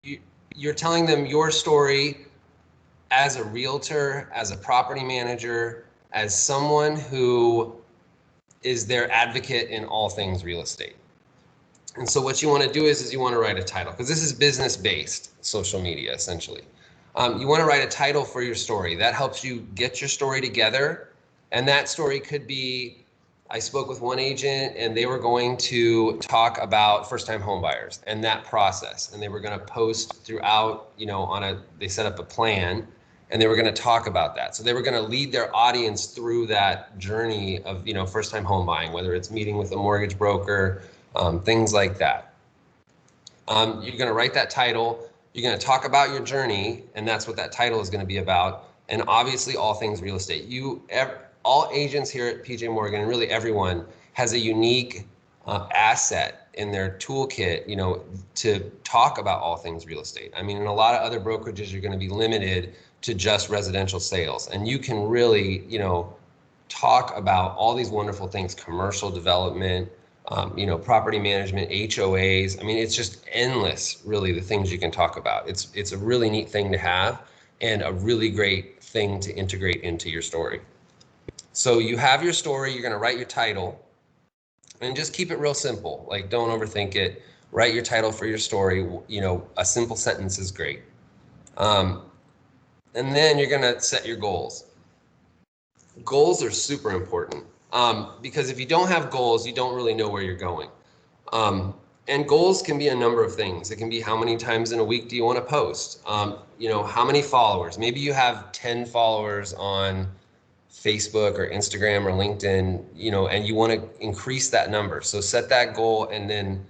you, you're telling them your story as a realtor, as a property manager, as someone who is their advocate in all things real estate. And so what you want to do is you want to write a title, because this is business-based social media, essentially. You want to write a title for your story. That helps you get your story together. And that story could be, I spoke with one agent and they were going to talk about first-time home buyers and that process. And they were going to post throughout, they set up a plan and they were going to talk about that. So they were going to lead their audience through that journey of, first-time home buying, whether it's meeting with a mortgage broker, things like that. You're going to write that title. You're going to talk about your journey, and that's what that title is going to be about. And obviously, all things real estate. All agents here at PJ Morgan, and really everyone, has a unique asset in their toolkit, to talk about all things real estate. I mean, in a lot of other brokerages, you're going to be limited to just residential sales, and you can really, talk about all these wonderful things: commercial development, property management, HOAs. I mean, it's just endless, really, the things you can talk about. It's a really neat thing to have and a really great thing to integrate into your story. So you have your story, you're going to write your title, and just keep it real simple. Like, don't overthink it. Write your title for your story. A simple sentence is great. And then you're going to set your goals. Goals are super important. Because if you don't have goals, you don't really know where you're going. And goals can be a number of things. It can be, how many times in a week do you want to post? How many followers? Maybe you have 10 followers on Facebook or Instagram or LinkedIn, and you want to increase that number. So set that goal, and then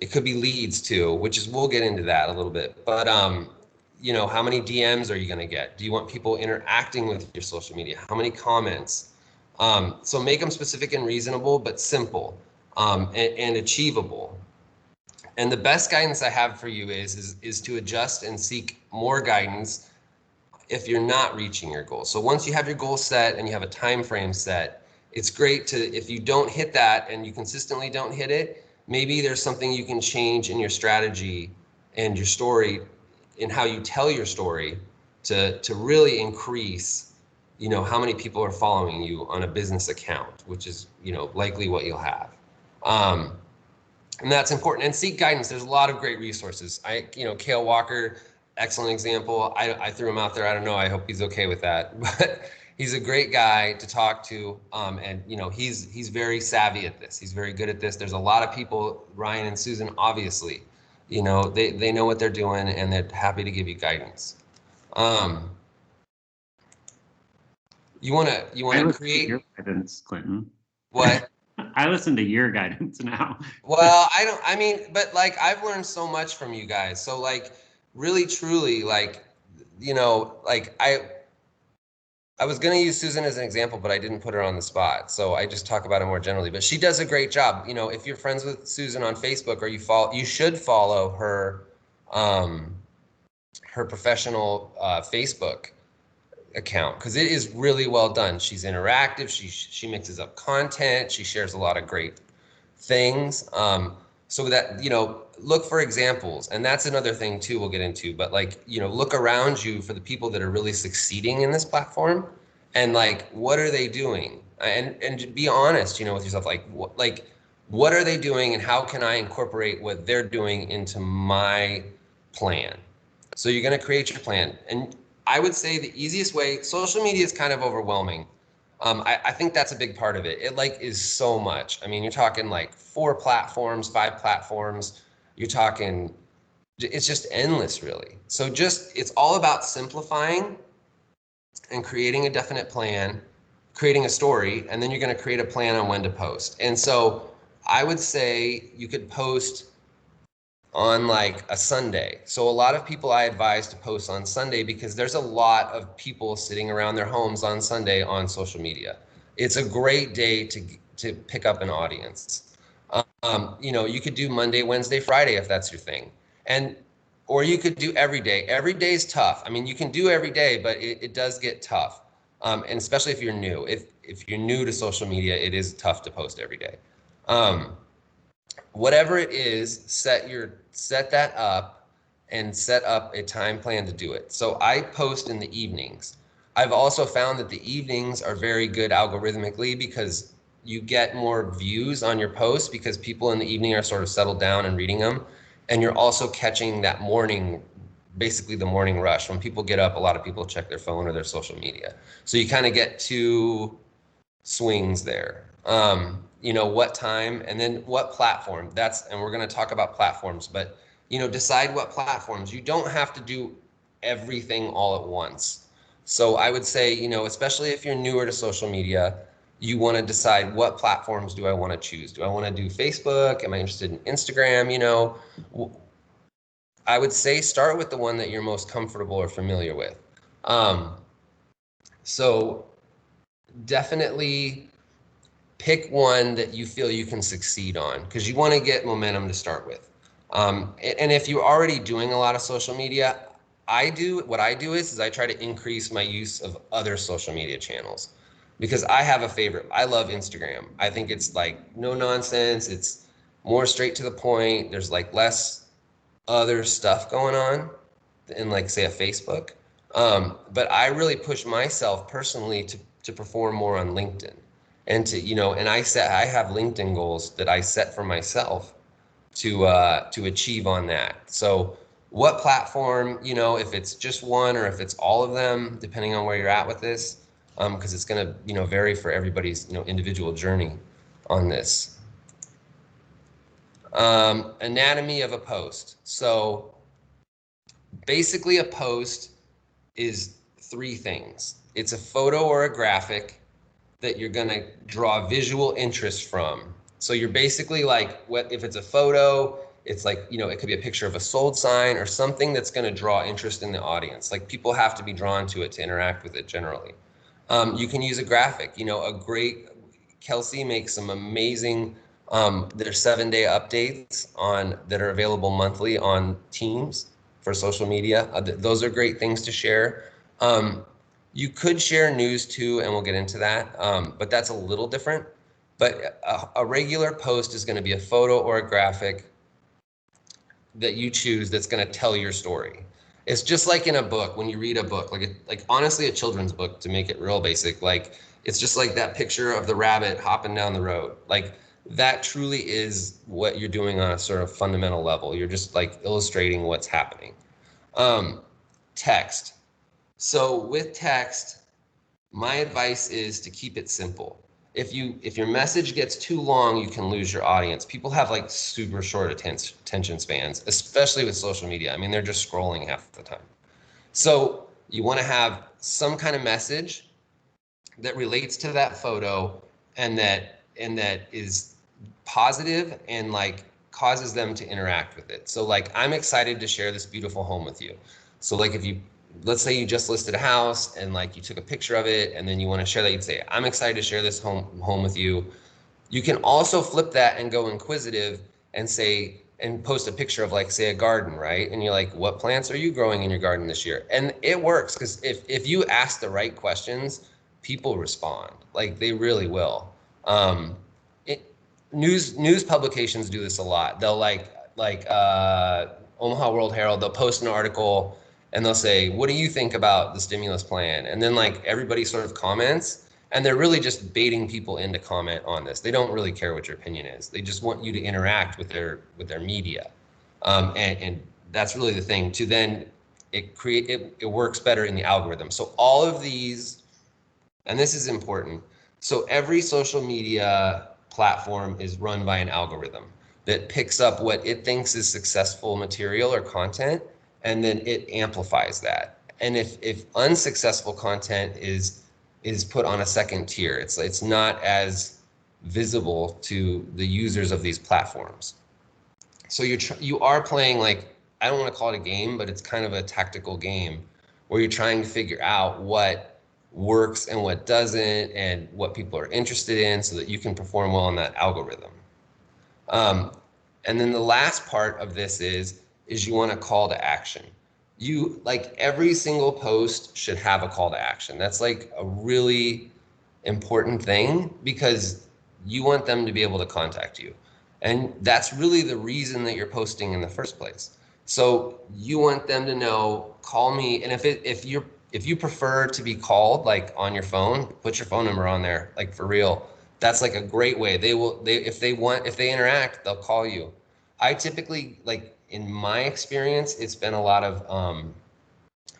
it could be leads too, we'll get into that a little bit. But how many DMs are you going to get? Do you want people interacting with your social media? How many comments? So make them specific and reasonable, but simple, and achievable. And the best guidance I have for you is to adjust and seek more guidance if you're not reaching your goal. So once you have your goal set and you have a time frame set, it's great to, if you don't hit that and you consistently don't hit it, maybe there's something you can change in your strategy and your story, in how you tell your story, to really increase how many people are following you on a business account, which is likely what you'll have. And that's important. And seek guidance. There's a lot of great resources. Cale Walker, excellent example. I threw him out there. I don't know. I hope he's okay with that. But he's a great guy to talk to. And he's very savvy at this. He's very good at this. There's a lot of people, Ryan and Susan, obviously, they know what they're doing, and they're happy to give you guidance. You want to create your guidance, Clinton. What? I listen to your guidance now. Well, but like, I've learned so much from you guys. So like, really, truly, like, like I was going to use Susan as an example, but I didn't put her on the spot. So I just talk about it more generally, but she does a great job. If you're friends with Susan on Facebook, or you should follow her, her professional Facebook account, because it is really well done. She's interactive. She mixes up content. She shares a lot of great things. So that, look for examples. And that's another thing too we'll get into. But like, look around you for the people that are really succeeding in this platform, and like, what are they doing? And be honest, with yourself. Like, what are they doing, and how can I incorporate what they're doing into my plan? So you're going to create your plan. And I would say the easiest way, social media is kind of overwhelming. I think that's a big part of it. It is so much. I mean, you're talking like 4 platforms, 5 platforms. You're talking, it's just endless, really. So it's all about simplifying and creating a definite plan, creating a story, and then you're going to create a plan on when to post. And so I would say you could post on like a Sunday. So a lot of people I advise to post on Sunday, because there's a lot of people sitting around their homes on Sunday on social media. It's a great day to pick up an audience. You could do Monday, Wednesday, Friday if that's your thing. Or you could do every day. Every day is tough. I mean, you can do every day, but it does get tough. And especially if you're new. If you're new to social media, it is tough to post every day. Whatever it is, set that up and set up a time plan to do it. So I post in the evenings. I've also found that the evenings are very good algorithmically because you get more views on your posts because people in the evening are sort of settled down and reading them. And you're also catching that morning, basically the morning rush. When people get up, a lot of people check their phone or their social media. So you kind of get two swings there. You know, what time and then what platform. And we're going to talk about platforms, but you know, decide what platforms. You don't have to do everything all at once. So I would say, you know, especially if you're newer to social media, you want to decide what platforms do I want to choose? Do I want to do Facebook? Am I interested in Instagram? You know, I would say start with the one that you're most comfortable or familiar with. So definitely pick one that you feel you can succeed on because you want to get momentum to start with. And if you're already doing a lot of social media, what I do is I try to increase my use of other social media channels because I have a favorite. I love Instagram. I think it's like no nonsense. It's more straight to the point. There's like less other stuff going on in like say a Facebook. But I really push myself personally to perform more on LinkedIn and to, you know, and I have LinkedIn goals that I set for myself to achieve on that. So what platform, you know, if it's just one or if it's all of them, depending on where you're at with this, because it's going to, you know, vary for everybody's, you know, individual journey on this. Anatomy of a post. So basically a post is three things. It's a photo or a graphic that you're going to draw visual interest from. So you're basically like, what if it's a photo, it's like, you know, it could be a picture of a sold sign or something that's going to draw interest in the audience. Like people have to be drawn to it to interact with it generally. You can use a graphic, you know, Kelsey makes some amazing, there's 7-day updates that are available monthly on Teams for social media. Those are great things to share. You could share news too, and we'll get into that, but that's a little different. But a regular post is going to be a photo or a graphic that you choose that's going to tell your story. It's just like in a book, when you read a book, like honestly, a children's book, to make it real basic, like it's just like that picture of the rabbit hopping down the road. Like that truly is what you're doing on a sort of fundamental level. You're just like illustrating what's happening. Text. So with text, my advice is to keep it simple. If your message gets too long, you can lose your audience. People have like super short attention spans, especially with social media. I mean, they're just scrolling half the time. So you want to have some kind of message that relates to that photo and that is positive and like causes them to interact with it. So like, I'm excited to share this beautiful home with you. So like let's say you just listed a house and like you took a picture of it and then you want to share that, you'd say, I'm excited to share this home with you. You can also flip that and go inquisitive and say, and post a picture of like, say a garden, right? And you're like, what plants are you growing in your garden this year? And it works because if you ask the right questions, people respond. Like they really will. News publications do this a lot. They'll like Omaha World Herald, they'll post an article and they'll say, what do you think about the stimulus plan? And then like everybody sort of comments, and they're really just baiting people in to comment on this. They don't really care what your opinion is. They just want you to interact with their media. And that's really the thing. To then it works better in the algorithm. So all of these, and this is important. So every social media platform is run by an algorithm that picks up what it thinks is successful material or content, and then it amplifies that. And if unsuccessful content is put on a second tier, it's not as visible to the users of these platforms. So you are playing, like, I don't want to call it a game, but it's kind of a tactical game where you're trying to figure out what works and what doesn't and what people are interested in so that you can perform well in that algorithm. And then the last part of this is you want a call to action. You, like, every single post should have a call to action. That's like a really important thing because you want them to be able to contact you. And that's really the reason that you're posting in the first place. So you want them to know, call me. And if you prefer to be called like on your phone, put your phone number on there, like for real. That's like a great way. If they interact, they'll call you. I typically, like in my experience, it's been a lot of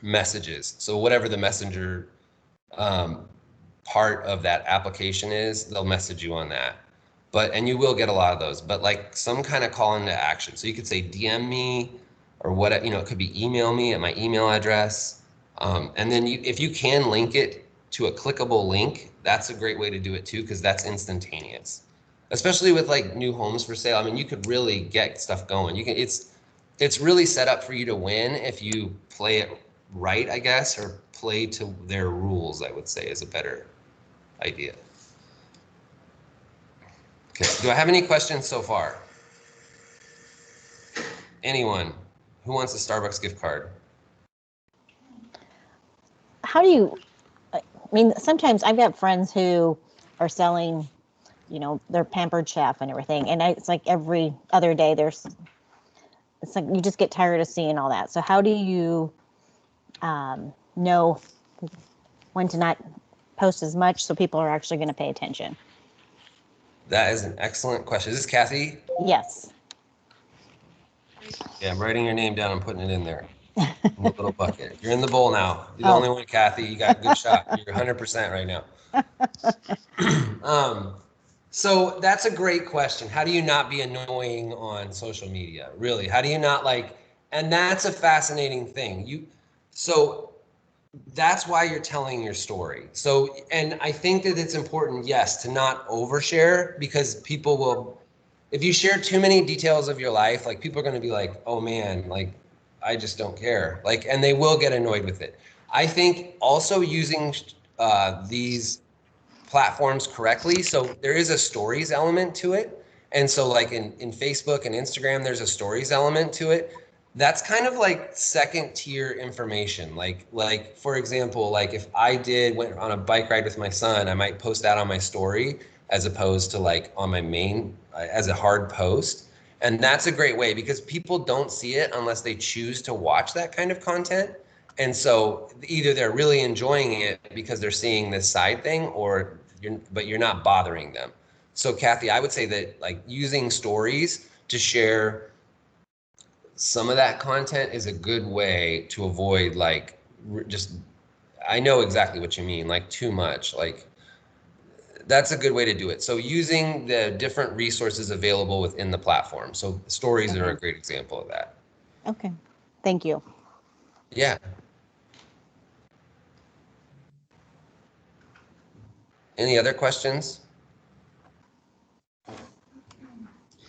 messages. So whatever the messenger um, part of that application is, they'll message you on that. And you will get a lot of those, but like some kind of call into action. So you could say DM me or what, it could be email me at my email address. And then if you can link it to a clickable link, that's a great way to do it too, because that's instantaneous. Especially with like new homes for sale. I mean, you could really get stuff going. It's really set up for you to win if you play it right, I guess, or play to their rules, I would say, is a better idea. Okay, do I have any questions so far? Anyone who wants a Starbucks gift card? How do you, I mean, sometimes I've got friends who are selling, their Pampered Chef and everything. And it's like every other day it's like you just get tired of seeing all that. So how do you know when to not post as much so people are actually going to pay attention? That is an excellent question. Is this Kathy? Yes. Yeah, I'm writing your name down and putting it in there. In the little bucket. You're in the bowl now. You're the only one, Kathy. You got a good shot. You're 100% right now. So that's a great question. How do you not be annoying on social media? Really? How do you not and that's a fascinating thing. So that's why you're telling your story. So, and I think that it's important, yes, to not overshare, because people will, if you share too many details of your life, like people are going to be like, oh man, like I just don't care. And they will get annoyed with it. I think also using these platforms correctly. So there is a stories element to it. And so like in Facebook and Instagram, there's a stories element to it. That's kind of like second tier information. Like for example, like if I went on a bike ride with my son, I might post that on my story as opposed to like on my main as a hard post. And that's a great way because people don't see it unless they choose to watch that kind of content. And so either they're really enjoying it because they're seeing this side thing, or you're not bothering them. So Kathy, I would say that like using stories to share some of that content is a good way to avoid I know exactly what you mean, like too much, that's a good way to do it. So using the different resources available within the platform. So stories are a great example of that. Okay. Thank you. Yeah. Any other questions?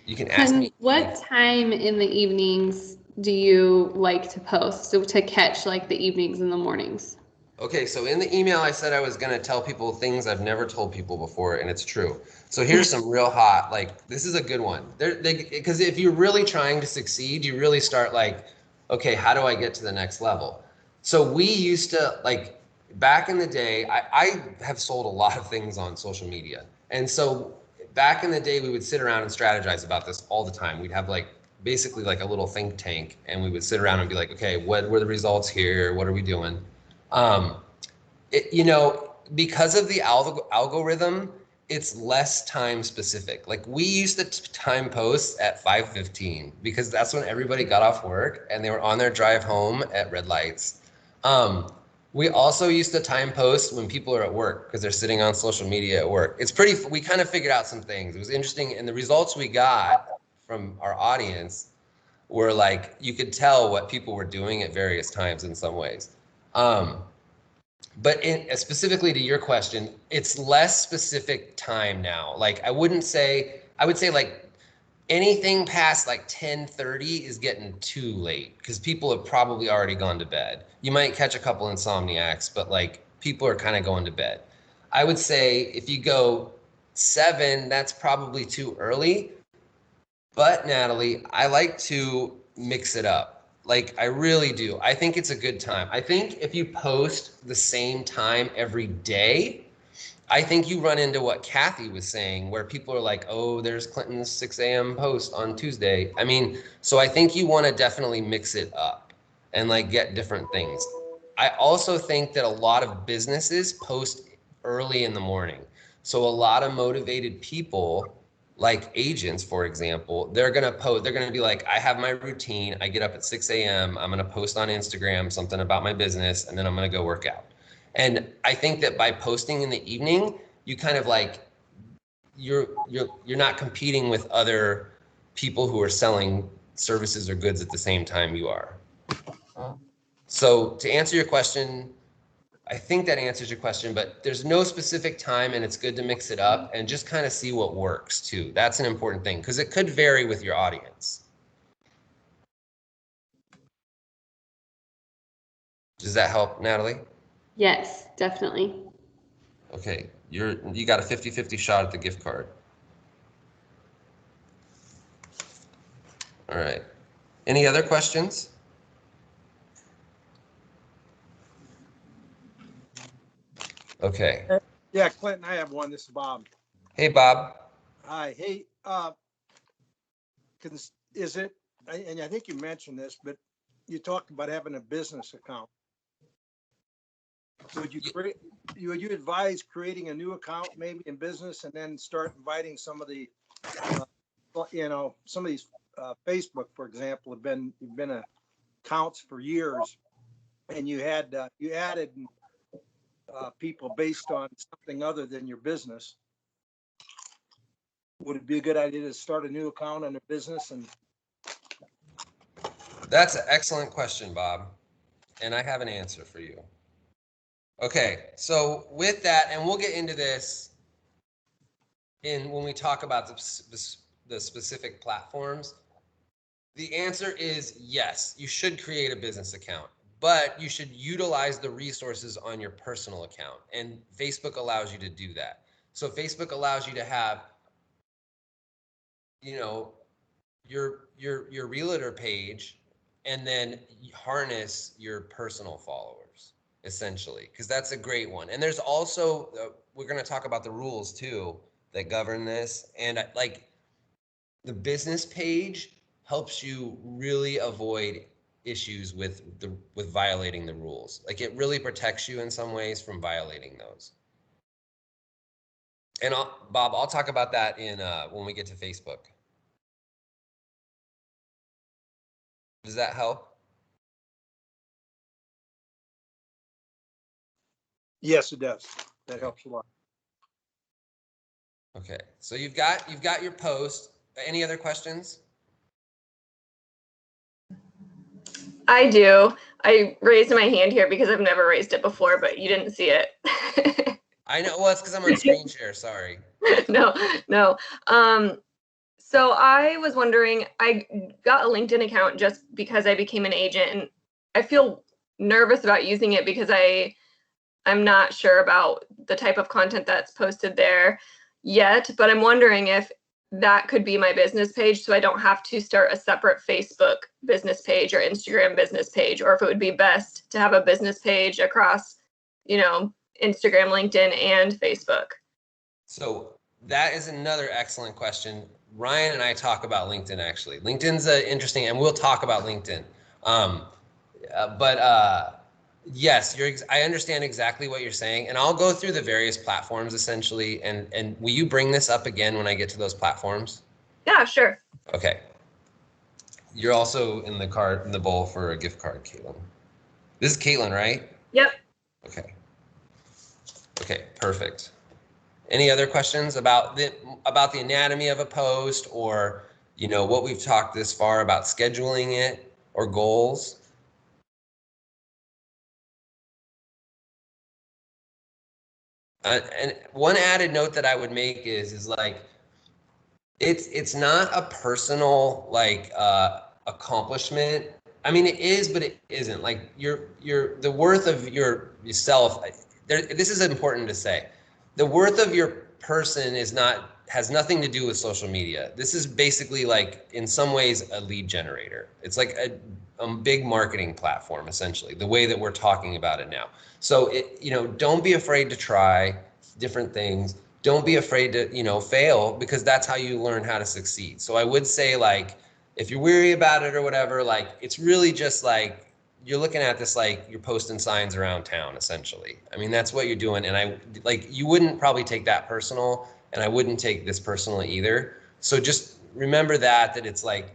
You can ask me. What time in the evenings do you like to post? So to catch like the evenings and the mornings? Okay, so in the email, I said I was going to tell people things I've never told people before, and it's true. So here's some real hot, this is a good one. Because if you're really trying to succeed, you really start okay, how do I get to the next level? So we used to, back in the day, I have sold a lot of things on social media. And so back in the day, we would sit around and strategize about this all the time. We'd have basically a little think tank, and we would sit around and be like, okay, what were the results here? What are we doing? Because of the algorithm, it's less time specific. We used to time posts at 5:15 because that's when everybody got off work and they were on their drive home at red lights. We also used to time post when people are at work because they're sitting on social media at work. We kind of figured out some things. It was interesting. And the results we got from our audience were you could tell what people were doing at various times in some ways. But specifically to your question, it's less specific time now. I would say anything past 10:30 is getting too late because people have probably already gone to bed. You might catch a couple insomniacs, but people are kind of going to bed. I would say if you go 7, that's probably too early. But Natalie, I like to mix it up. I really do. I think it's a good time. I think if you post the same time every day, I think you run into what Kathy was saying, where people are like, oh, there's Clinton's 6 a.m. post on Tuesday. I mean, so I think you want to definitely mix it up and like get different things. I also think that a lot of businesses post early in the morning. So a lot of motivated people, like agents, for example, they're going to post, they're going to be like, I have my routine. I get up at 6 a.m. I'm going to post on Instagram something about my business, and then I'm going to go work out. And I think that by posting in the evening, you kind of like, you're not competing with other people who are selling services or goods at the same time you are. So to answer your question, I think that answers your question, but there's no specific time, and it's good to mix it up and just kind of see what works too. That's an important thing because it could vary with your audience. Does that help, Natalie? Yes, definitely. Okay, you got a 50-50 shot at the gift card. All right. Any other questions? Okay. Yeah, Clinton, I have one. This is Bob. Hey, Bob. Hi. Hey, is it, and I think you mentioned this, but you talked about having a business account. Would you advise creating a new account maybe in business and then start inviting some of the, some of these, Facebook, for example, have been accounts for years, and you added people based on something other than your business. Would it be a good idea to start a new account on a business? And That's an excellent question, Bob. And I have an answer for you. Okay, so with that, and we'll get into this when we talk about the specific platforms. The answer is yes, you should create a business account, but you should utilize the resources on your personal account. And Facebook allows you to do that. So Facebook allows you to have, your realtor page, and then harness your personal followers, essentially, because that's a great one. And there's also, we're going to talk about the rules too that govern this. And like the business page helps you really avoid issues with violating the rules. Like it really protects you in some ways from violating those. And Bob, I'll talk about that in when we get to Facebook. Does that help? yes, it does. That helps a lot. Okay, so you've got your post. Any other questions? I do. I raised my hand here because I've never raised it before, but you didn't see it. I know. Well, it's because I'm on screen share. Sorry. No. So I was wondering, I got a LinkedIn account just because I became an agent, and I feel nervous about using it because I'm not sure about the type of content that's posted there yet, but I'm wondering if that could be my business page, so I don't have to start a separate Facebook business page or Instagram business page, or if it would be best to have a business page across, Instagram, LinkedIn, and Facebook. So that is another excellent question. Ryan and I talk about LinkedIn, actually. LinkedIn's interesting, and we'll talk about LinkedIn. Yes, I understand exactly what you're saying, and I'll go through the various platforms essentially. And will you bring this up again when I get to those platforms? Yeah, sure. Okay. You're also in the bowl for a gift card, Caitlin. This is Caitlin, right? Yep. Okay. Okay, perfect. Any other questions about the anatomy of a post, or what we've talked this far about scheduling it, or goals? And one added note that I would make is like it's not a personal accomplishment. I mean, it is, but it isn't. Like the worth of yourself. This is important to say. The worth of your person has nothing to do with social media. This is basically like in some ways a lead generator. It's like a big marketing platform, essentially, the way that we're talking about it now. So don't be afraid to try. different things. Don't be afraid to, fail, because that's how you learn how to succeed. So I would say, like, if you're weary about it or whatever, like, it's really just like, you're looking at this like you're posting signs around town, essentially. I mean, that's what you're doing. And you wouldn't probably take that personal, and I wouldn't take this personally either. So just remember that it's like,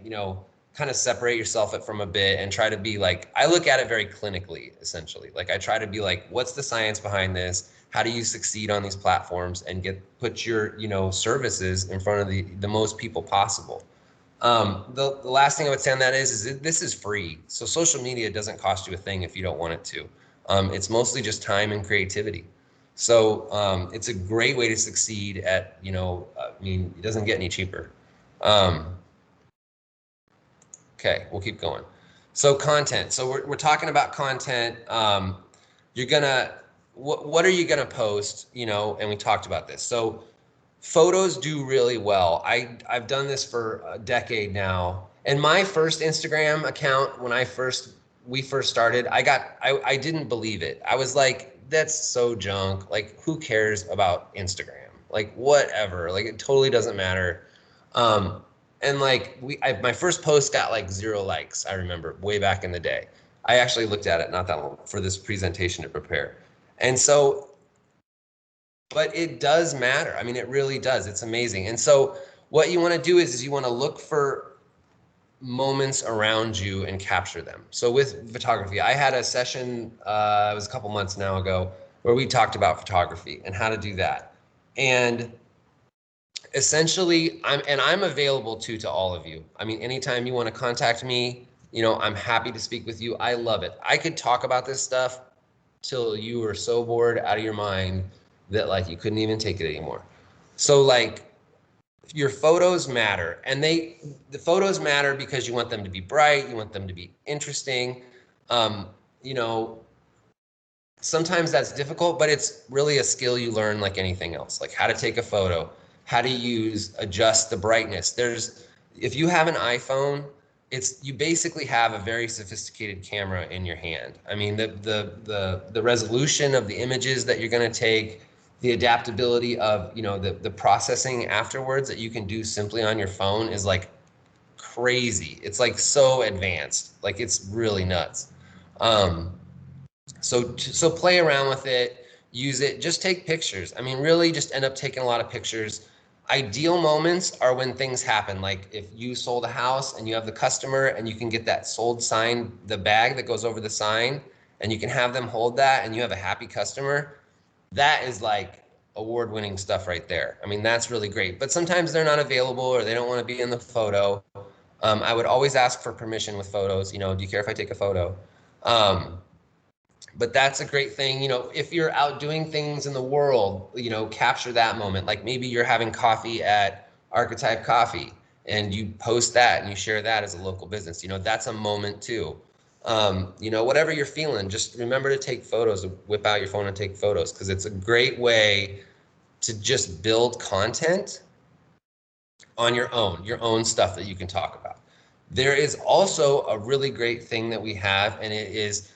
kind of separate yourself from a bit and try to be like, I look at it very clinically, essentially. Like, I try to be like, what's the science behind this? How do you succeed on these platforms and put your, services in front of the most people possible? The last thing I would say on that is this is free. So social media doesn't cost you a thing if you don't want it to. It's mostly just time and creativity. So it's a great way to succeed at, it doesn't get any cheaper. Okay, we'll keep going. So content. So we're talking about content. You're gonna, what are you gonna post? And we talked about this. So photos do really well. I've done this for a decade now. And my first Instagram account, when we first started, I didn't believe it. I was like, that's so junk. Like, who cares about Instagram? Like, whatever. Like, it totally doesn't matter. And like my first post got like 0 likes. I remember way back in the day. I actually looked at it not that long for this presentation to prepare. And so, but it does matter. I mean, it really does. It's amazing. And so what you want to do is you want to look for moments around you and capture them. So with photography, I had a session, it was a couple months now ago, where we talked about photography and how to do that. And essentially, I'm available to all of you. I mean, anytime you want to contact me, I'm happy to speak with you. I love it. I could talk about this stuff till you were so bored out of your mind that like you couldn't even take it anymore. So like, your photos matter, and the photos matter because you want them to be bright, you want them to be interesting. Sometimes that's difficult, but it's really a skill you learn like anything else, like how to take a photo, how to adjust the brightness. If you have an iPhone, you basically have a very sophisticated camera in your hand. I mean, the resolution of the images that you're going to take, the adaptability of, the processing afterwards that you can do simply on your phone is like crazy. It's like so advanced, like it's really nuts. So play around with it, use it, just take pictures. I mean, really just end up taking a lot of pictures. Ideal moments are when things happen. Like if you sold a house and you have the customer and you can get that sold sign, the bag that goes over the sign, and you can have them hold that and you have a happy customer, that is like award-winning stuff right there. I mean, that's really great. But sometimes they're not available or they don't want to be in the photo. I would always ask for permission with photos. Do you care if I take a photo? But that's a great thing. If you're out doing things in the world, capture that moment. Like maybe you're having coffee at Archetype Coffee and you post that and you share that as a local business. That's a moment too. Whatever you're feeling, just remember to take photos, whip out your phone and take photos, because it's a great way to just build content on your own stuff that you can talk about. There is also a really great thing that we have, and it is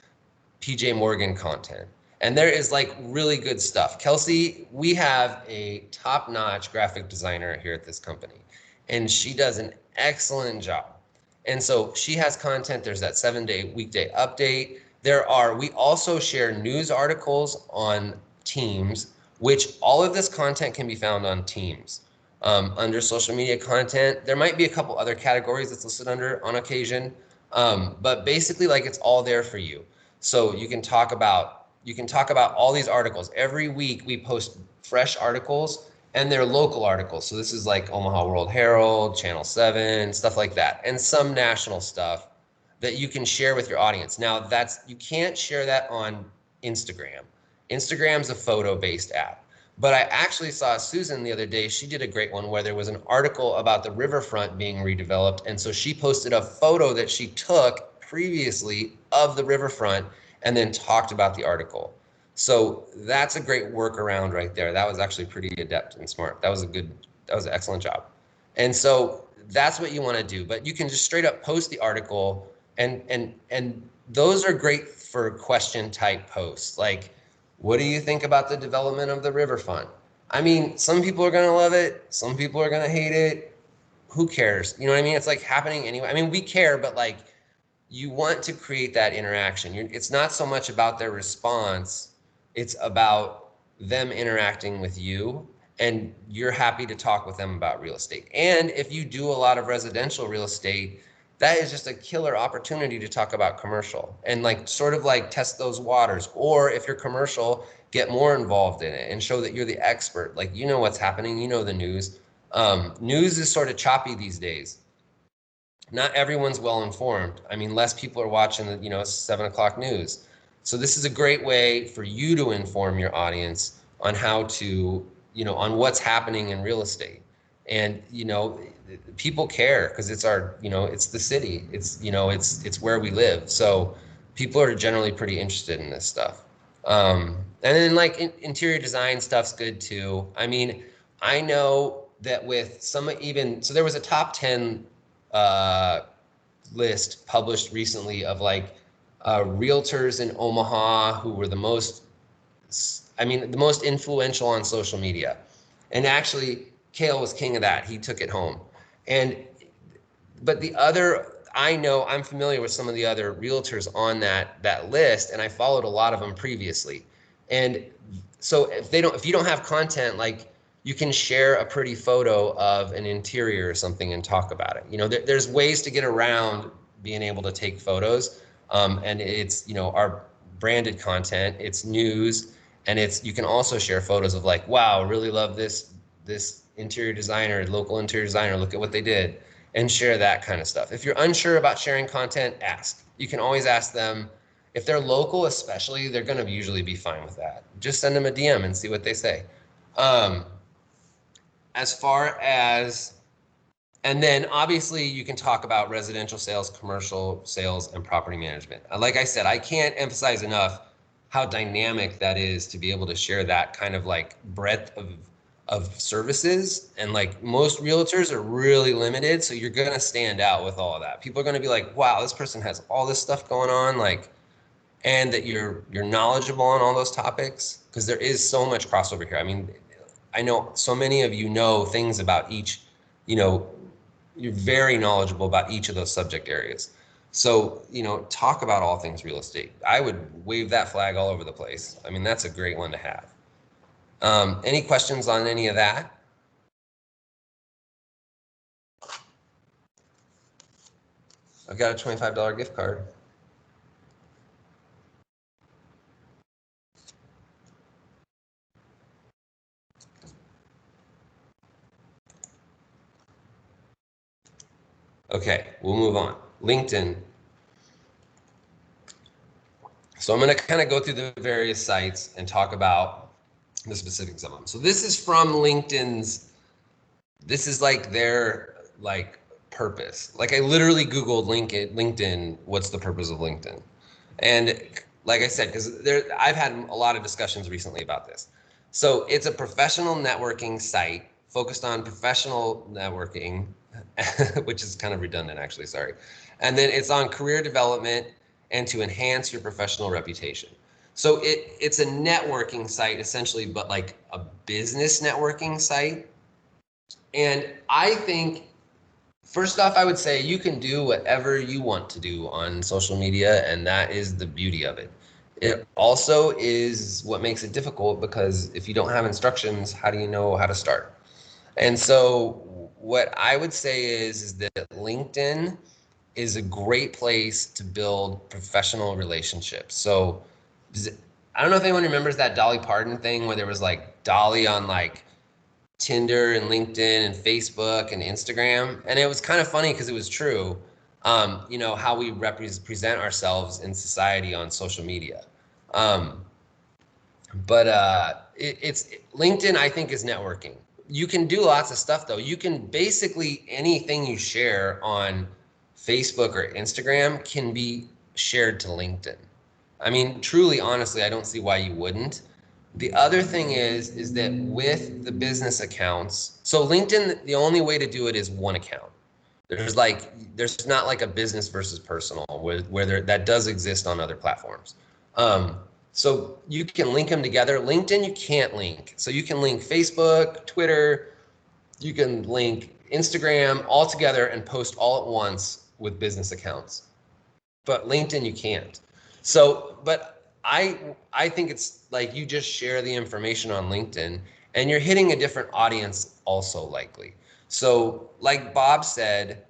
PJ Morgan content. And there is like really good stuff. Kelsey, we have a top-notch graphic designer here at this company, and she does an excellent job. And so she has content. There's that 7-day weekday update. We also share news articles on Teams, which all of this content can be found on Teams. Under social media content, there might be a couple other categories that's listed under on occasion, but basically like it's all there for you. So you can talk about all these articles. Every week we post fresh articles, and they're local articles. So this is like Omaha World Herald, Channel 7, stuff like that, and some national stuff that you can share with your audience. Now you can't share that on Instagram. Instagram's a photo-based app. But I actually saw Susan the other day. She did a great one where there was an article about the riverfront being redeveloped. And so she posted a photo that she took previously of the riverfront and then talked about the article. So that's a great workaround right there. That was actually pretty adept and smart. That was an excellent job. And so that's what you want to do. But you can just straight up post the article, and those are great for question type posts. Like, What do you think about the development of the riverfront? I mean, some people are going to love it. Some people are going to hate it. Who cares? You know what I mean? It's like happening anyway. I mean, we care, but like you want to create that interaction. It's not so much about their response. It's about them interacting with you, and you're happy to talk with them about real estate. And if you do a lot of residential real estate, that is just a killer opportunity to talk about commercial and like sort of like test those waters. Or if you're commercial, get more involved in it and show that you're the expert. Like, you know what's happening, you know the news. News is sort of choppy these days. Not everyone's well informed. I mean, less people are watching the, 7 o'clock news. So this is a great way for you to inform your audience on how to, on what's happening in real estate. And, people care because it's our, it's the city. It's, it's where we live. So people are generally pretty interested in this stuff. And then like interior design stuff's good too. I mean, I know that with so there was a top 10 list published recently of like realtors in Omaha who were the most influential on social media. And actually, Kale was king of that. He took it home. But I'm familiar with some of the other realtors on that list, and I followed a lot of them previously. And so if you don't have content, like you can share a pretty photo of an interior or something and talk about it. There's ways to get around being able to take photos, and it's our branded content, it's news, and you can also share photos of like, wow, really love this interior designer, local interior designer, look at what they did, and share that kind of stuff. If you're unsure about sharing content, ask. You can always ask them. If they're local, especially, they're going to usually be fine with that. Just send them a DM and see what they say. And then obviously you can talk about residential sales, commercial sales, and property management. Like I said, I can't emphasize enough how dynamic that is to be able to share that kind of like breadth of services. And like most realtors are really limited, so you're gonna stand out with all of that. People are gonna be like, wow, this person has all this stuff going on, like, and that you're knowledgeable on all those topics, because there is so much crossover here. I mean, I know so many of you know things about each, you're very knowledgeable about each of those subject areas. So, talk about all things real estate. I would wave that flag all over the place. I mean, that's a great one to have. Any questions on any of that? I've got a $25 gift card. Okay, we'll move on. LinkedIn. So I'm going to kind of go through the various sites and talk about the specifics of them. So this is from LinkedIn's, this is like their like purpose. Like I literally Googled LinkedIn, what's the purpose of LinkedIn? And like I said, because I've had a lot of discussions recently about this. So it's a professional networking site focused on professional networking, which is kind of redundant actually, sorry. And then it's on career development and to enhance your professional reputation. So it's a networking site essentially, but like a business networking site. And I think, first off, I would say you can do whatever you want to do on social media, and that is the beauty of it. It also is what makes it difficult, because if you don't have instructions, how do you know how to start? And so what I would say is that LinkedIn is a great place to build professional relationships. So I don't know if anyone remembers that Dolly Parton thing where there was like Dolly on like Tinder and LinkedIn and Facebook and Instagram. And it was kind of funny because it was true, how we present ourselves in society on social media. It's LinkedIn, I think, is networking. You can do lots of stuff though. You can basically, anything you share on Facebook or Instagram can be shared to LinkedIn. I mean, truly, honestly, I don't see why you wouldn't. The other thing is that with the business accounts, so LinkedIn, the only way to do it is one account. There's not like a business versus personal where that does exist on other platforms. So you can link them together. LinkedIn, you can't link. So you can link Facebook, Twitter, you can link Instagram all together and post all at once with business accounts. But LinkedIn, you can't. So, but I think it's like you just share the information on LinkedIn and you're hitting a different audience also likely. So like Bob said,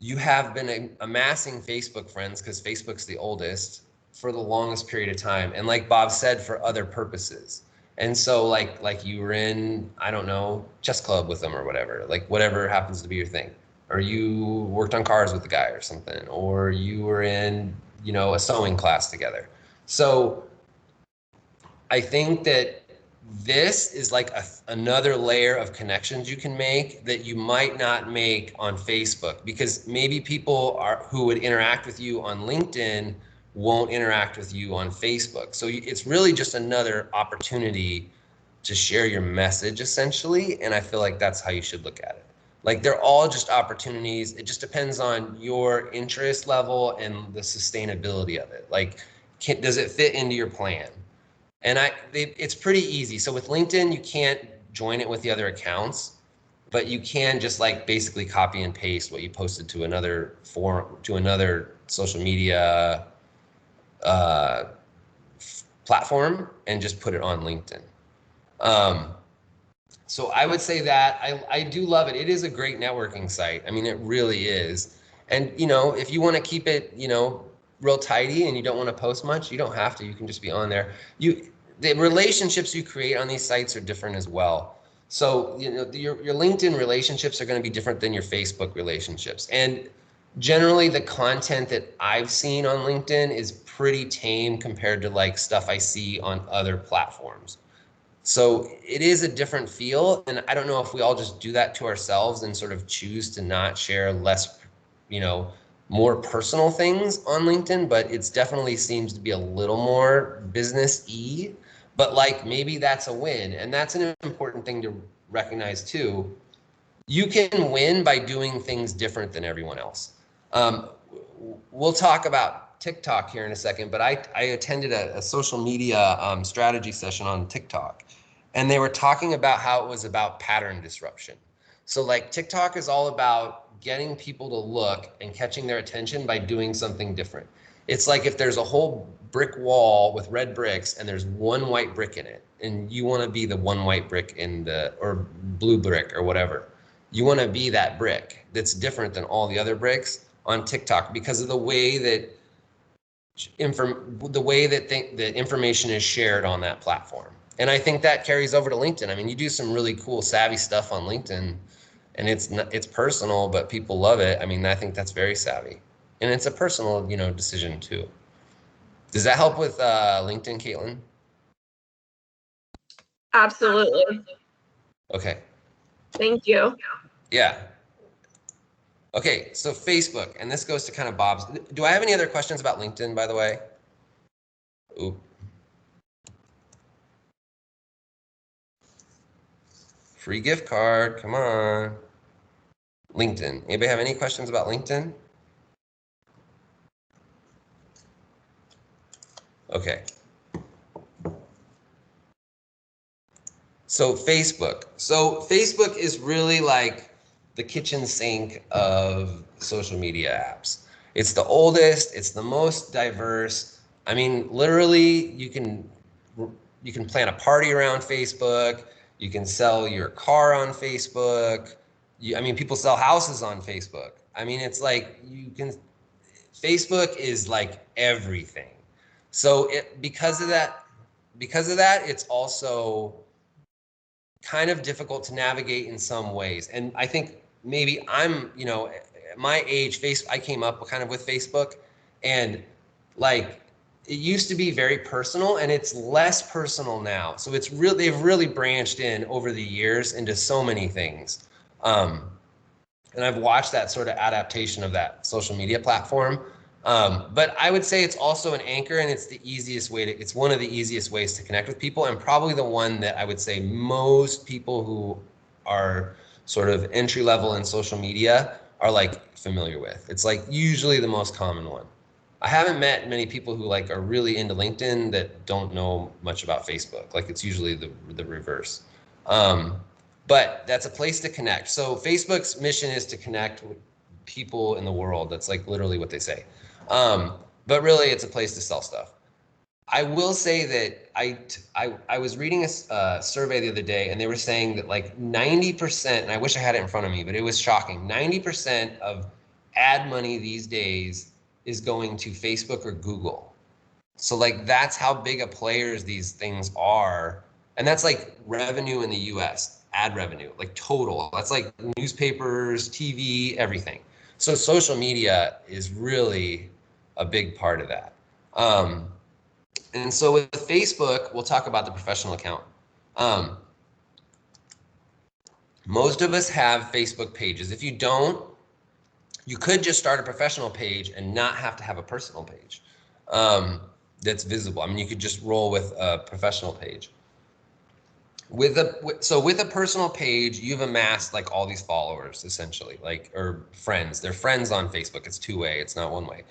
you have been amassing Facebook friends because Facebook's the oldest for the longest period of time. And like Bob said, for other purposes. And so like you were in, I don't know, chess club with them or whatever, like whatever happens to be your thing. Or you worked on cars with the guy or something, or you were in, you know, a sewing class together. So I think that this is like another layer of connections you can make that you might not make on Facebook, because maybe people who would interact with you on LinkedIn won't interact with you on Facebook. So it's really just another opportunity to share your message essentially. And I feel like that's how you should look at it. Like they're all just opportunities. It just depends on your interest level and the sustainability of it. Like, does it fit into your plan? And it's pretty easy. So with LinkedIn, you can't join it with the other accounts, but you can just like basically copy and paste what you posted to another forum, to another social media platform, and just put it on LinkedIn. So I would say that I do love it. It is a great networking site. I mean, it really is. And, you know, if you want to keep it, you know, real tidy and you don't want to post much, you don't have to. You can just be on there. The relationships you create on these sites are different as well. So, you know, your LinkedIn relationships are going to be different than your Facebook relationships. And generally the content that I've seen on LinkedIn is pretty tame compared to like stuff I see on other platforms. So it is a different feel. And I don't know if we all just do that to ourselves and sort of choose to not share less, you know, more personal things on LinkedIn, but it's definitely seems to be a little more business-y, but like maybe that's a win. And that's an important thing to recognize too. You can win by doing things different than everyone else. We'll talk about TikTok here in a second, but I attended a social media strategy session on TikTok, and they were talking about how it was about pattern disruption. So like TikTok is all about getting people to look and catching their attention by doing something different. It's like if there's a whole brick wall with red bricks and there's one white brick in it, and you want to be the one white brick in the, or blue brick or whatever. You want to be that brick that's different than all the other bricks on TikTok because of the way that the information is shared on that platform. And I think that carries over to LinkedIn. I mean, you do some really cool, savvy stuff on LinkedIn, and it's personal, but people love it. I mean, I think that's very savvy, and it's a personal, you know, decision too. Does that help with LinkedIn, Caitlin? Absolutely. Okay. Thank you. Yeah. Okay, so Facebook, and this goes to kind of Bob's. Do I have any other questions about LinkedIn, by the way? Oop. Free gift card, come on. LinkedIn, anybody have any questions about LinkedIn? Okay. So Facebook is really like the kitchen sink of social media apps. It's the oldest, it's the most diverse. I mean, literally you can plan a party around Facebook, you can sell your car on Facebook. I mean, people sell houses on Facebook. I mean, it's like Facebook is like everything. So because of that, it's also kind of difficult to navigate in some ways. And I think maybe I'm, you know, at my age, I came up kind of with Facebook, and like it used to be very personal and it's less personal now. So they've really branched in over the years into so many things. And I've watched that sort of adaptation of that social media platform. But I would say it's also an anchor, and it's it's one of the easiest ways to connect with people, and probably the one that I would say most people who are sort of entry level in social media are like familiar with. It's like usually the most common one. I haven't met many people who like are really into LinkedIn that don't know much about Facebook. Like it's usually the reverse. But that's a place to connect. So Facebook's mission is to connect with people in the world. That's like literally what they say. But really, it's a place to sell stuff. I will say that I was reading a survey the other day, and they were saying that like 90%, and I wish I had it in front of me, but it was shocking. 90% of ad money these days is going to Facebook or Google. So like that's how big a players these things are. And that's like revenue in the US, ad revenue, like total. That's like newspapers, TV, everything. So social media is really a big part of that. And so with Facebook, we'll talk about the professional account. Most of us have Facebook pages. If you don't, you could just start a professional page and not have to have a personal page that's visible. I mean, you could just roll with a professional page. With a personal page, you've amassed like all these followers essentially, like, or friends. They're friends on Facebook. It's two-way, it's not one way.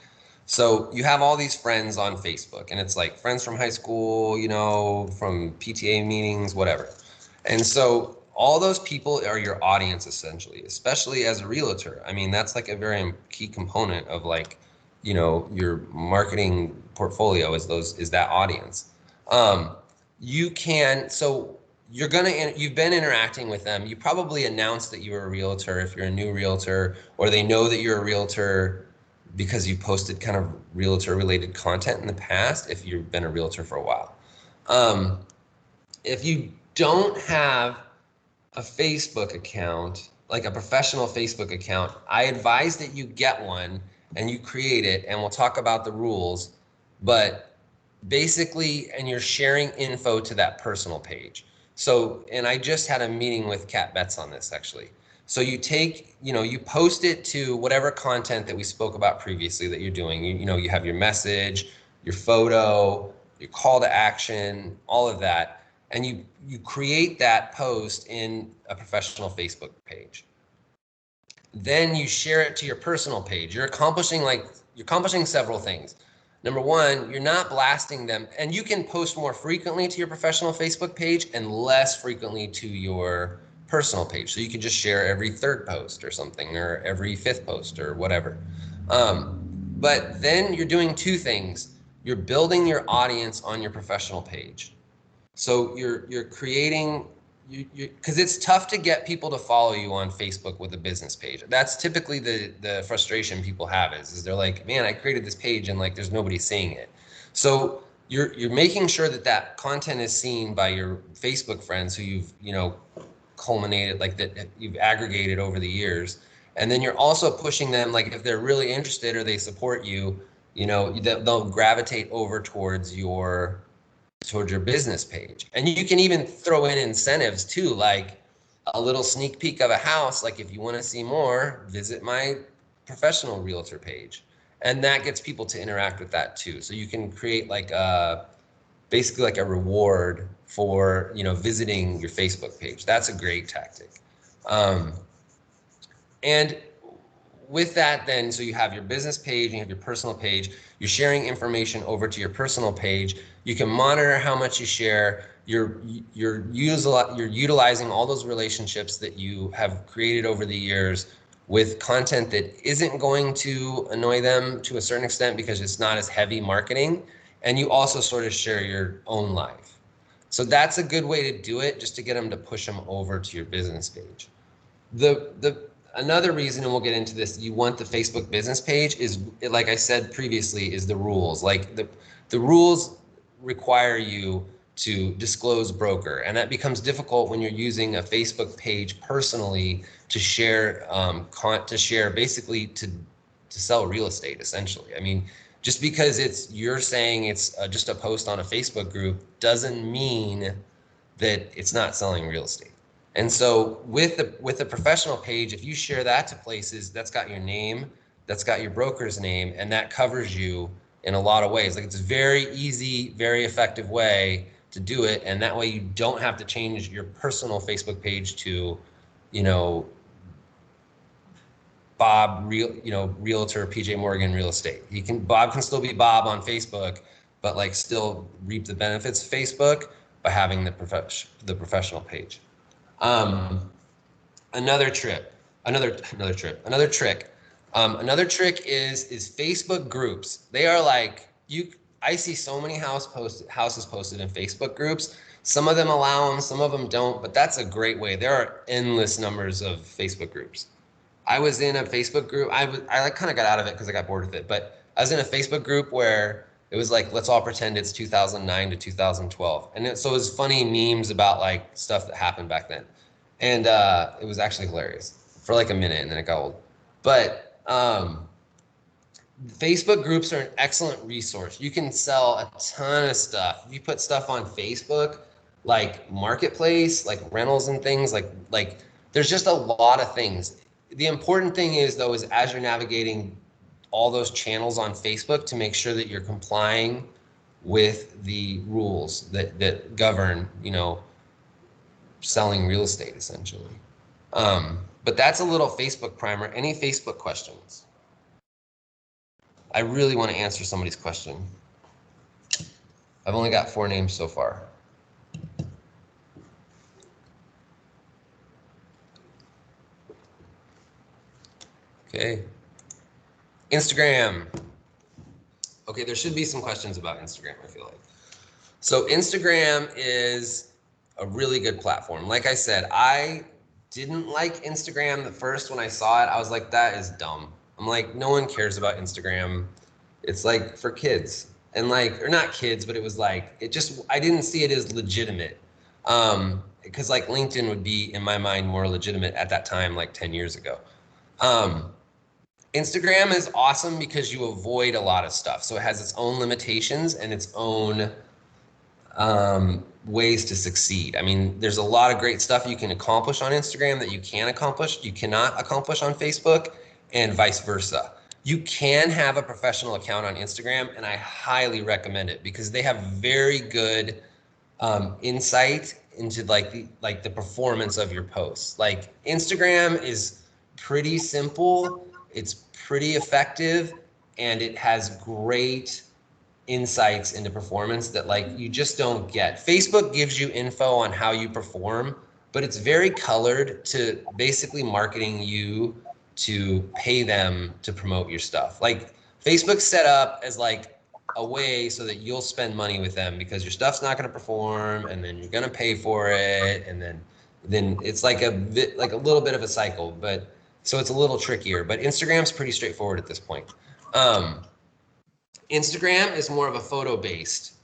So you have all these friends on Facebook, and it's like friends from high school, you know, from PTA meetings, whatever. And so all those people are your audience essentially, especially as a realtor. I mean, that's like a very key component of like, you know, your marketing portfolio is that audience. You've been interacting with them. You probably announced that you're a realtor if you're a new realtor, or they know that you're a realtor because you posted kind of realtor related content in the past if you've been a realtor for a while. If you don't have a Facebook account, like a professional Facebook account, I advise that you get one and you create it, and we'll talk about the rules. But basically, and you're sharing info to that personal page. So, and I just had a meeting with Kat Betts on this actually. So you take, you know, you post it to whatever content that we spoke about previously that you're doing. You know, you have your message, your photo, your call to action, all of that. And you create that post in a professional Facebook page. Then you share it to your personal page. You're accomplishing several things. Number one, you're not blasting them, and you can post more frequently to your professional Facebook page and less frequently to your personal page. So you can just share every third post or something, or every fifth post or whatever. But then you're doing two things. You're building your audience on your professional page. So you're creating, because it's tough to get people to follow you on Facebook with a business page. That's typically the frustration people have is they're like, man, I created this page and like there's nobody seeing it. So you're making sure that content is seen by your Facebook friends who you've, you know, culminated, like that you've aggregated over the years. And then you're also pushing them, like if they're really interested or they support you, you know, they'll gravitate over towards your business page. And you can even throw in incentives too, like a little sneak peek of a house. Like if you want to see more, visit my professional realtor page. And that gets people to interact with that too. So you can create like basically like a reward for, you know, visiting your Facebook page. That's a great tactic. And with that then, so you have your business page, you have your personal page, you're sharing information over to your personal page. You can monitor how much you share. You're utilizing all those relationships that you have created over the years with content that isn't going to annoy them to a certain extent because it's not as heavy marketing. And you also sort of share your own life. So that's a good way to do it, just to get them to push them over to your business page. Another reason, and we'll get into this, you want the Facebook business page is, like I said previously, is the rules. Like the rules require you to disclose broker, and that becomes difficult when you're using a Facebook page personally to share basically to sell real estate essentially. I mean, just because you're saying it's just a post on a Facebook group doesn't mean that it's not selling real estate. And so with the professional page, if you share that to places, that's got your name, that's got your broker's name, and that covers you in a lot of ways. Like it's a very easy, very effective way to do it. And that way you don't have to change your personal Facebook page to, you know, Bob, realtor, PJ Morgan real estate. Bob can still be Bob on Facebook, but like still reap the benefits of Facebook by having the professional page. Another trick. Another trick is Facebook groups. They are like I see so many houses posted in Facebook groups. Some of them allow them, some of them don't, but that's a great way. There are endless numbers of Facebook groups. I was in a Facebook group. I kind of got out of it because I got bored with it, but I was in a Facebook group where it was like, let's all pretend it's 2009 to 2012. And so it was funny memes about like stuff that happened back then. And it was actually hilarious for like a minute, and then it got old. But Facebook groups are an excellent resource. You can sell a ton of stuff. If you put stuff on Facebook, like marketplace, like rentals and things, like there's just a lot of things. The important thing is though, is as you're navigating all those channels on Facebook, to make sure that you're complying with the rules that govern, selling real estate essentially. But that's a little Facebook primer. Any Facebook questions? I really want to answer somebody's question. I've only got 4 names so far. Okay. Instagram. Okay, there should be some questions about Instagram, I feel like. So Instagram is a really good platform. Like I said, I didn't like Instagram the first when I saw it. I was like, that is dumb. I'm like, no one cares about Instagram. It's like for kids. And like, or not kids, but it was like, I didn't see it as legitimate. Because like LinkedIn would be, in my mind, more legitimate at that time, like 10 years ago. Instagram is awesome because you avoid a lot of stuff. So it has its own limitations and its own ways to succeed. I mean, there's a lot of great stuff you can accomplish on Instagram that you cannot accomplish on Facebook, and vice versa. You can have a professional account on Instagram, and I highly recommend it because they have very good insight into like the performance of your posts. Like Instagram is pretty simple, it's pretty effective, and it has great insights into performance that like you just don't get. Facebook gives you info on how you perform, but it's very colored to basically marketing you to pay them to promote your stuff. Like Facebook's set up as like a way so that you'll spend money with them because your stuff's not going to perform, and then you're going to pay for it, and then it's like a little bit of a cycle. But so it's a little trickier, but Instagram's pretty straightforward at this point. Instagram is more of a photo-based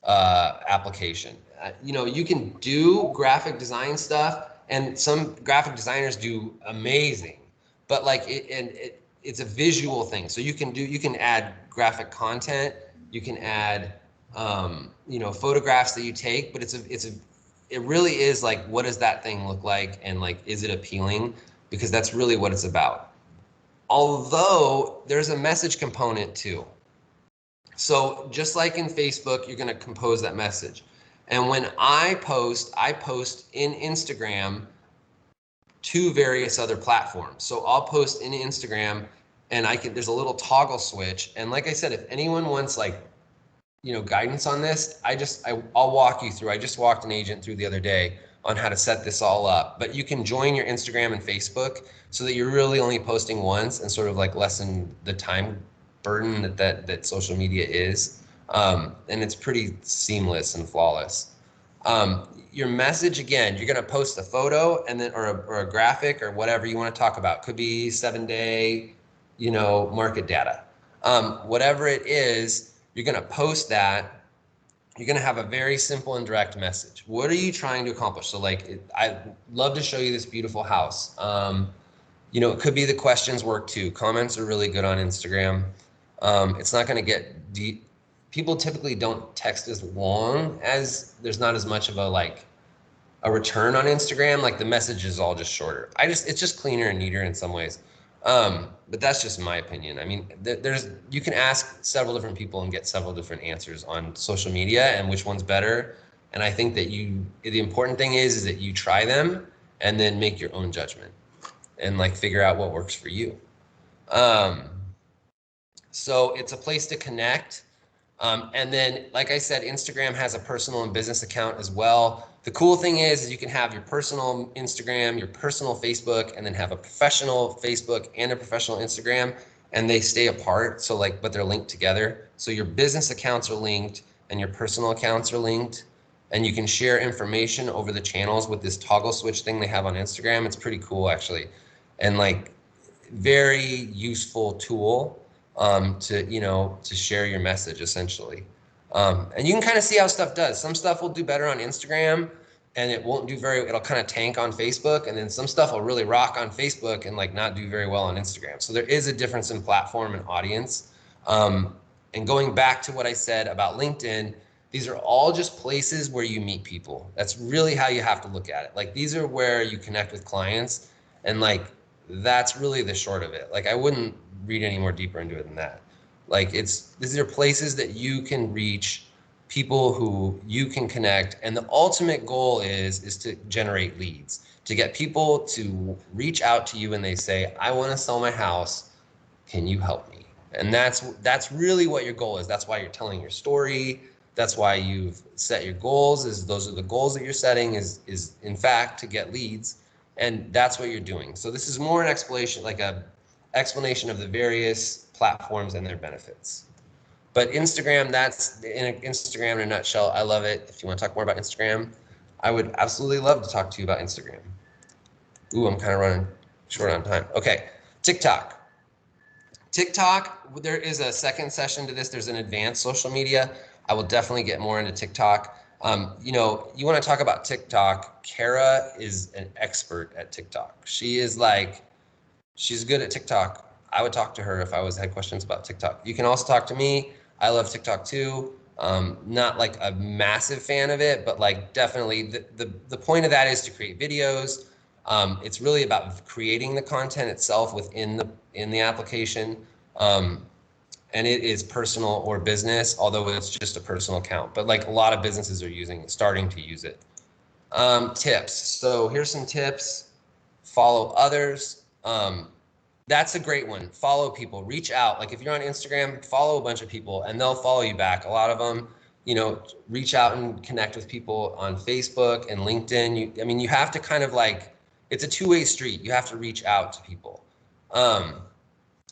application. You can do graphic design stuff, and some graphic designers do amazing, but like it's a visual thing. So you can add graphic content, you can add photographs that you take, but it really is like, what does that thing look like, and like, is it appealing? Because that's really what it's about. Although there's a message component too. So just like in Facebook, you're going to compose that message. And when I post in Instagram to various other platforms. So I'll post in Instagram, and there's a little toggle switch. And like I said, if anyone wants guidance on this, I'll walk you through. I just walked an agent through the other day on how to set this all up. But you can join your Instagram and Facebook so that you're really only posting once and sort of like lessen the time burden that social media is. And it's pretty seamless and flawless. Your message, again, you're going to post a photo and then or a graphic or whatever you want to talk about. Could be 7-day, market data. Whatever it is, you're going to post that. You're going to have a very simple and direct message. What are you trying to accomplish? So I'd love to show you this beautiful house. It could be the questions work too. Comments are really good on Instagram. It's not going to get deep. People typically don't text as long as there's not as much of a return on Instagram. Like the message is all just shorter. It's just cleaner and neater in some ways. But that's just my opinion. I mean, you can ask several different people and get several different answers on social media and which one's better. And I think that the important thing is that you try them and then make your own judgment and figure out what works for you. So it's a place to connect. And then, like I said, Instagram has a personal and business account as well. The cool thing is you can have your personal Instagram, your personal Facebook, and then have a professional Facebook and a professional Instagram, and they stay apart. So like, but they're linked together. So your business accounts are linked and your personal accounts are linked, and you can share information over the channels with this toggle switch thing they have on Instagram. It's pretty cool actually. And like, very useful tool to share your message essentially. And you can kind of see how stuff does. Some stuff will do better on Instagram and it won't do it'll kind of tank on Facebook. And then some stuff will really rock on Facebook and like not do very well on Instagram. So there is a difference in platform and audience. And going back to what I said about LinkedIn, these are all just places where you meet people. That's really how you have to look at it. Like these are where you connect with clients, and like that's really the short of it. Like I wouldn't read any more deeper into it than that. Like these are places that you can reach people who you can connect, and the ultimate goal is to generate leads, to get people to reach out to you and they say, I want to sell my house, can you help me? And that's really what your goal is. That's why you're telling your story. That's why you've set your goals, is those are the goals that you're setting, is in fact to get leads. And that's what you're doing. So this is more an explanation, like a explanation of the various platforms and their benefits. But Instagram, that's Instagram in a nutshell. I love it. If you want to talk more about Instagram, I would absolutely love to talk to you about Instagram. Ooh, I'm kind of running short on time. Okay, TikTok. TikTok, there is a second session to this. There's an advanced social media. I will definitely get more into TikTok. You know, you want to talk about TikTok, Kara is an expert at TikTok. She's good at TikTok. I would talk to her if I had questions about TikTok. You can also talk to me. I love TikTok too. Not like a massive fan of it, but like definitely the point of that is to create videos. It's really about creating the content itself within the application. And it is personal or business, although it's just a personal account. But like a lot of businesses are starting to use it. Tips. So here's some tips. Follow others. That's a great one. Follow people. Reach out. Like if you're on Instagram, follow a bunch of people and they'll follow you back. A lot of them, reach out and connect with people on Facebook and LinkedIn. You have to kind of like, it's a two-way street. You have to reach out to people.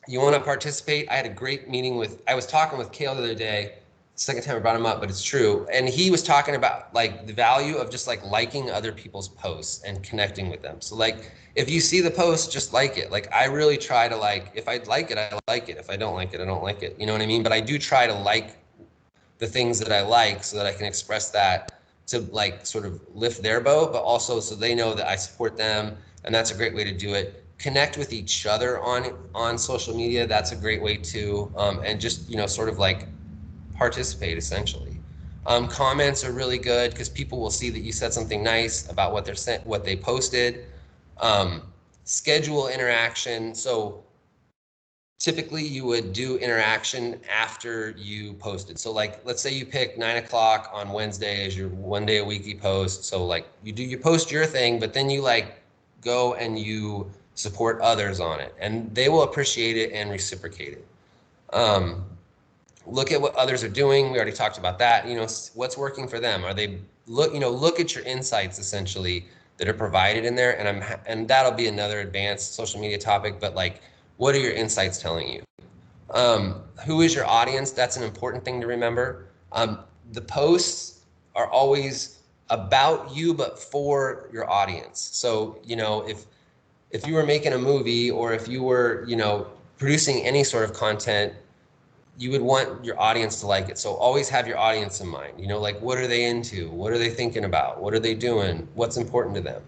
You want to participate? I had a great meeting I was talking with Kale the other day, second time I brought him up, but it's true. And he was talking about like the value of just like liking other people's posts and connecting with them. So like, if you see the post, just like it. Like I really try to like, if I like it, I like it. If I don't like it, I don't like it. You know what I mean? But I do try to like the things that I like so that I can express that to like sort of lift their boat, but also so they know that I support them. And that's a great way to do it. Connect with each other on social media. That's a great way too. And just, sort of like participate essentially. Comments are really good because people will see that you said something nice about what they posted. Schedule interaction. So typically you would do interaction after you posted. So like, let's say you pick 9 o'clock on Wednesday as your 1 day a week you post. So like you post your thing, but then you like go and you support others on it and they will appreciate it and reciprocate it. Look at what others are doing. We already talked about that. What's working for them. Are they look at your insights essentially that are provided in there. And that'll be another advanced social media topic, but like, what are your insights telling you? Who is your audience? That's an important thing to remember. The posts are always about you, but for your audience. So, if you were making a movie or if you were, producing any sort of content, you would want your audience to like it. So always have your audience in mind. Like what are they into? What are they thinking about? What are they doing? What's important to them?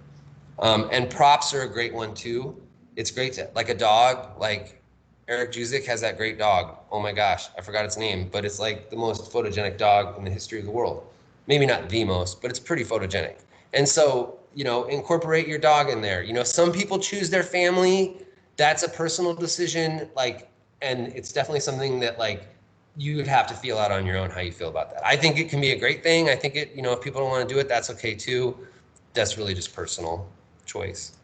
And props are a great one too. It's great to, like a dog, like Eric Juzik has that great dog. Oh my gosh, I forgot its name, but it's like the most photogenic dog in the history of the world. Maybe not the most, but it's pretty photogenic. And so, incorporate your dog in there. Some people choose their family. That's a personal decision. And it's definitely something that like you would have to feel out on your own how you feel about that. I think it can be a great thing. I think it, if people don't want to do it, that's okay too. That's really just personal choice.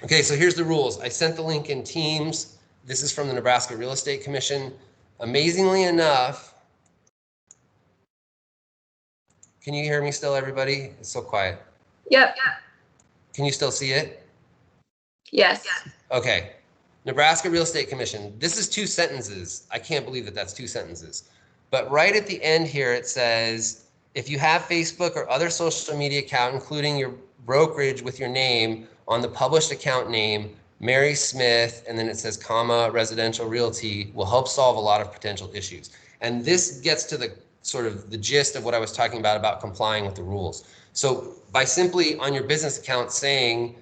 Okay, so here's the rules. I sent the link in Teams. This is from the Nebraska Real Estate Commission. Amazingly enough, can you hear me still, everybody? It's so quiet. Yep. Can you still see it? Yes. Okay. Nebraska Real Estate Commission. This is 2 sentences. I can't believe that that's 2 sentences. But right at the end here, it says, if you have Facebook or other social media account, including your brokerage with your name on the published account name, Mary Smith, and then it says, comma, residential realty, will help solve a lot of potential issues. And this gets to the sort of the gist of what I was talking about complying with the rules. So by simply on your business account saying,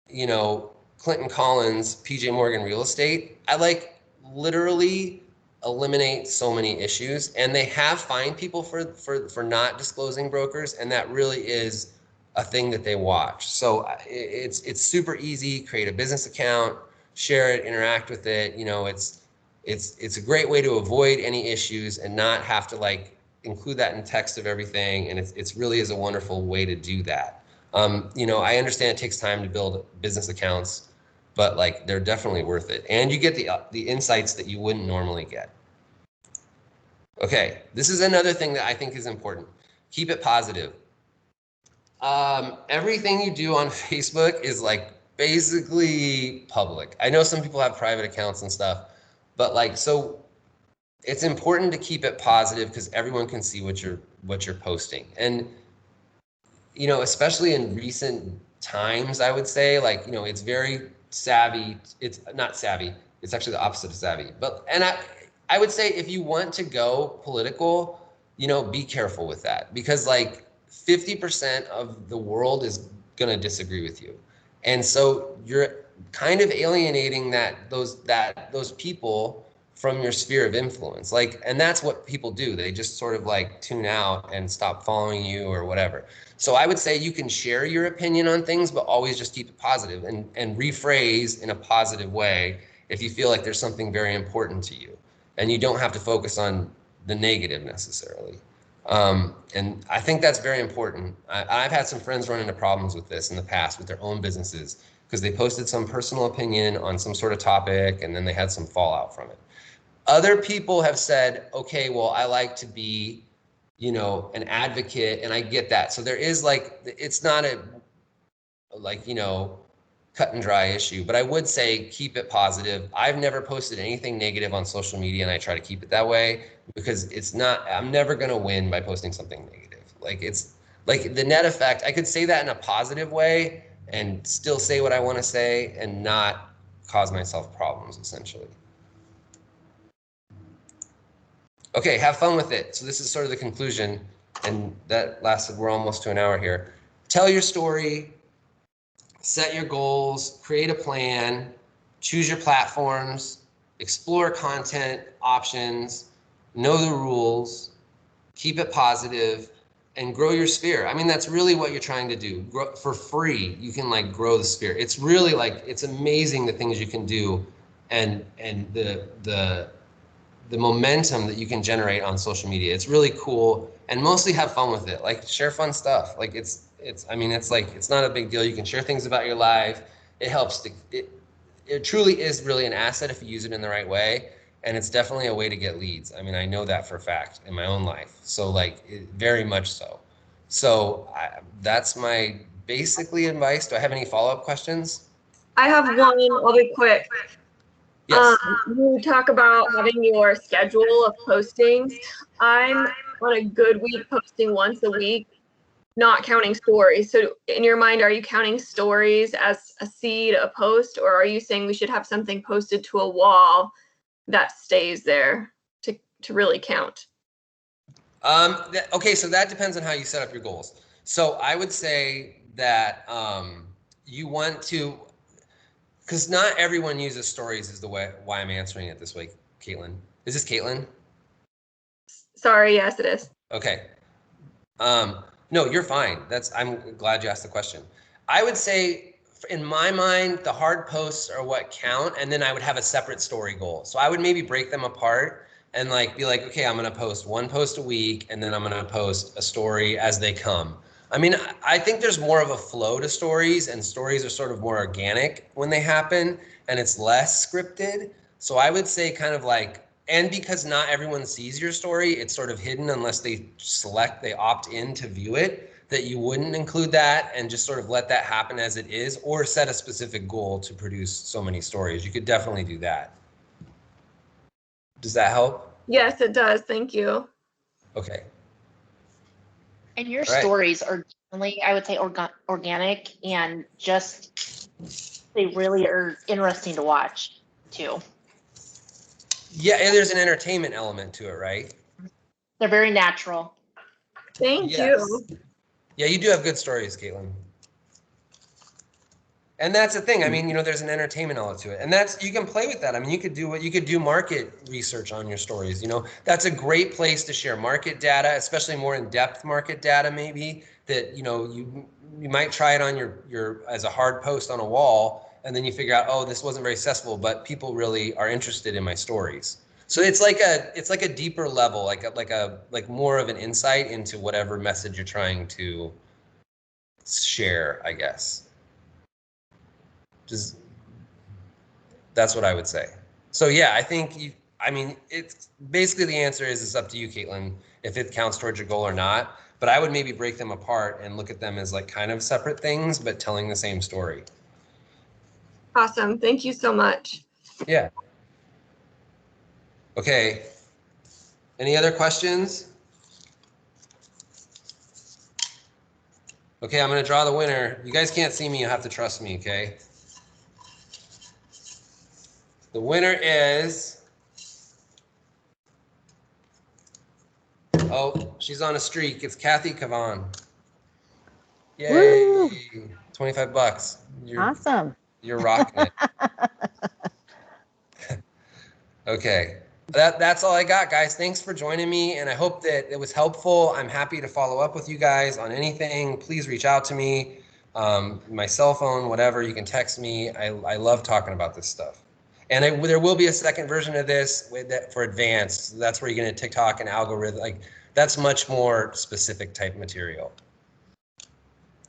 you know, Clinton Collins, PJ Morgan Real Estate, I like literally eliminate so many issues. And they have fined people for not disclosing brokers, and that really is a thing that they watch. So it's super easy. Create a business account, share it, interact with it. You know, it's a great way to avoid any issues and not have to like include that in text of everything. And it's really is a wonderful way to do that. You know, I understand it takes time to build business accounts, but like they're definitely worth it. And you get the insights that you wouldn't normally get. Okay, this is another thing that I think is important. Keep it positive. Everything you do on Facebook is like basically public. I know some people have private accounts and stuff, but like, so it's important to keep it positive because everyone can see what you're posting. And you know, especially in recent times, I would say, like, you know, it's very savvy. It's not savvy. It's actually the opposite of savvy. But, and I would say if you want to go political, you know, be careful with that because like 50% of the world is going to disagree with you. And so you're kind of alienating those people from your sphere of influence. Like, and that's what people do. They just sort of like tune out and stop following you or whatever. So I would say you can share your opinion on things, but always just keep it positive and rephrase in a positive way if you feel like there's something very important to you. And you don't have to focus on the negative necessarily. And I think that's very important. I've had some friends run into problems with this in the past with their own businesses because they posted some personal opinion on some sort of topic and then they had some fallout from it. Other people have said, okay, well, I like to be, you know, an advocate, and I get that. So there is like, it's not a, like, you know, cut and dry issue, but I would say keep it positive. I've never posted anything negative on social media, and I try to keep it that way because it's not, I'm never going to win by posting something negative. Like, it's like the net effect, I could say that in a positive way and still say what I want to say and not cause myself problems, essentially. Okay, have fun with it. So this is sort of the conclusion, and that lasted, we're almost to an hour here. Tell your story, set your goals, create a plan, choose your platforms, explore content options, know the rules, keep it positive, and grow your sphere. I mean, that's really what you're trying to do. Grow, for free, you can like grow the sphere. It's really like, it's amazing the things you can do and the momentum that you can generate on social media. It's really cool, and mostly have fun with it. Like, share fun stuff. Like, I mean, it's like, it's not a big deal. You can share things about your life. It helps to, it truly is really an asset if you use it in the right way. And it's definitely a way to get leads. I mean, I know that for a fact in my own life. So like, very much so. So that's my basically advice. Do I have any follow-up questions? I have one. I'll be quick. Yes. You talk about having your schedule of postings. I'm on a good week posting once a week, not counting stories. So in your mind, are you counting stories as a seed, a post, or are you saying we should have something posted to a wall that stays there to really count? Okay, so that depends on how you set up your goals. So I would say that you want to, because not everyone uses stories is the way why I'm answering it this way, Caitlin. Is this Caitlin? Sorry, yes, it is. Okay. No, you're fine. I'm glad you asked the question. I would say, in my mind, the hard posts are what count, and then I would have a separate story goal. So I would maybe break them apart and like be like, okay, I'm gonna post one post a week, and then I'm gonna post a story as they come. I mean, I think there's more of a flow to stories, and stories are sort of more organic when they happen, and it's less scripted. So I would say kind of like, and because not everyone sees your story, it's sort of hidden unless they opt in to view it, that you wouldn't include that and just sort of let that happen as it is, or set a specific goal to produce so many stories. You could definitely do that. Does that help? Yes, it does. Thank you. Okay. And your All right. stories are generally, I would say, organic and just, they really are interesting to watch too. Yeah, and there's an entertainment element to it, right? They're very natural. Thank Yes. you. Yeah, you do have good stories, Caitlin. And that's the thing. I mean, you know, there's an entertainment element to it, and that's, you can play with that. I mean, you could do market research on your stories. You know, that's a great place to share market data, especially more in-depth market data. Maybe that, you know, you might try it on your as a hard post on a wall, and then you figure out, oh, this wasn't very successful, but people really are interested in my stories. So it's like a deeper level, like more of an insight into whatever message you're trying to share, I guess. Just, that's what I would say. So yeah, I think I mean, it's basically, the answer is it's up to you, Caitlin, if it counts towards your goal or not. But I would maybe break them apart and look at them as like kind of separate things, but telling the same story. Awesome. Thank you so much. Yeah. Okay. Any other questions? Okay, I'm gonna draw the winner. You guys can't see me, you have to trust me, okay? The winner is, oh, she's on a streak. It's Kathy Kavan. Yay! Woo! 25 bucks. Awesome. You're rocking it. Okay. That's all I got, guys. Thanks for joining me, and I hope that it was helpful. I'm happy to follow up with you guys on anything. Please reach out to me. My cell phone, whatever, you can text me. I love talking about this stuff. And there will be a second version of this for advanced. That's where you're going to TikTok and algorithm. Like, that's much more specific type material.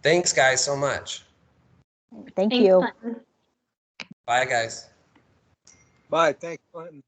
Thanks, guys, so much. Thank Thanks, you. Clinton. Bye, guys. Bye. Thanks, Clinton.